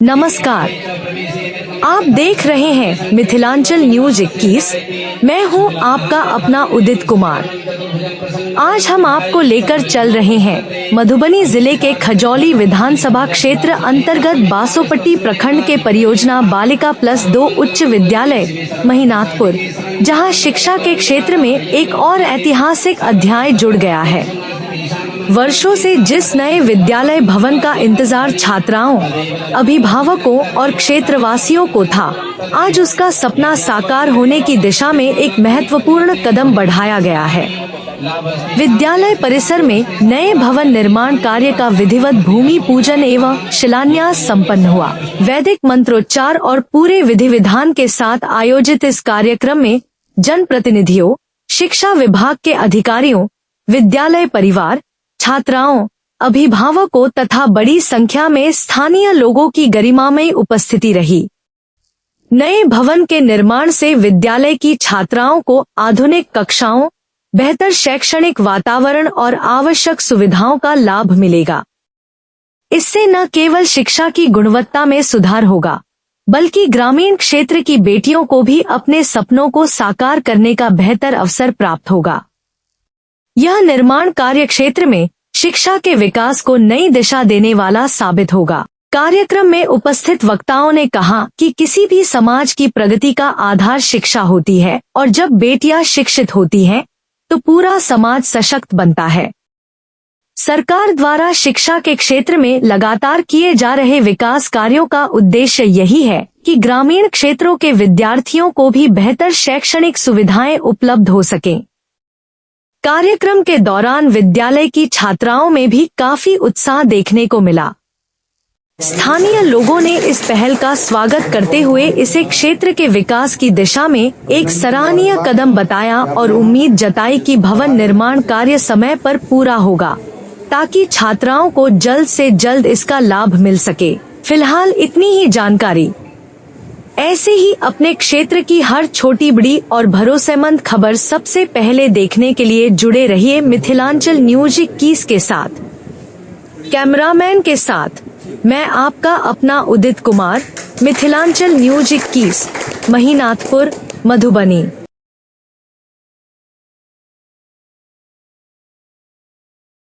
नमस्कार, आप देख रहे हैं मिथिलांचल न्यूज 21। मैं हूं आपका अपना उदित कुमार। आज हम आपको लेकर चल रहे हैं मधुबनी जिले के खजौली विधानसभा क्षेत्र अंतर्गत बासोपट्टी प्रखंड के परियोजना बालिका +2 उच्च विद्यालय महिनाथपुर, जहां शिक्षा के क्षेत्र में एक और ऐतिहासिक अध्याय जुड़ गया है। वर्षों से जिस नए विद्यालय भवन का इंतजार छात्राओं, अभिभावकों और क्षेत्रवासियों को था, आज उसका सपना साकार होने की दिशा में एक महत्वपूर्ण कदम बढ़ाया गया है। विद्यालय परिसर में नए भवन निर्माण कार्य का विधिवत भूमि पूजन एवं शिलान्यास संपन्न हुआ। वैदिक मंत्रोच्चार और पूरे विधि विधान के साथ आयोजित इस कार्यक्रम में जनप्रतिनिधियों, शिक्षा विभाग के अधिकारियों, विद्यालय परिवार, छात्राओं, अभिभावकों तथा बड़ी संख्या में स्थानीय लोगों की गरिमामयी उपस्थिति रही। नए भवन के निर्माण से विद्यालय की छात्राओं को आधुनिक कक्षाओं, बेहतर शैक्षणिक वातावरण और आवश्यक सुविधाओं का लाभ मिलेगा। इससे न केवल शिक्षा की गुणवत्ता में सुधार होगा, बल्कि ग्रामीण क्षेत्र की बेटियों को भी अपने सपनों को साकार करने का बेहतर अवसर प्राप्त होगा। यह निर्माण कार्य क्षेत्र में शिक्षा के विकास को नई दिशा देने वाला साबित होगा। कार्यक्रम में उपस्थित वक्ताओं ने कहा कि किसी भी समाज की प्रगति का आधार शिक्षा होती है और जब बेटियां शिक्षित होती हैं, तो पूरा समाज सशक्त बनता है। सरकार द्वारा शिक्षा के क्षेत्र में लगातार किए जा रहे विकास कार्यों का उद्देश्य यही है कि ग्रामीण क्षेत्रों के विद्यार्थियों को भी बेहतर शैक्षणिक सुविधाएं उपलब्ध हो सकें। कार्यक्रम के दौरान विद्यालय की छात्राओं में भी काफी उत्साह देखने को मिला। स्थानीय लोगों ने इस पहल का स्वागत करते हुए इसे क्षेत्र के विकास की दिशा में एक सराहनीय कदम बताया और उम्मीद जताई कि भवन निर्माण कार्य समय पर पूरा होगा, ताकि छात्राओं को जल्द से जल्द इसका लाभ मिल सके। फिलहाल इतनी ही जानकारी। ऐसे ही अपने क्षेत्र की हर छोटी बड़ी और भरोसेमंद खबर सबसे पहले देखने के लिए जुड़े रहिए मिथिलांचल न्यूज 21 के साथ। कैमरामैन के साथ मैं आपका अपना उदित कुमार, मिथिलांचल न्यूज 21, महिनाथपुर, मधुबनी।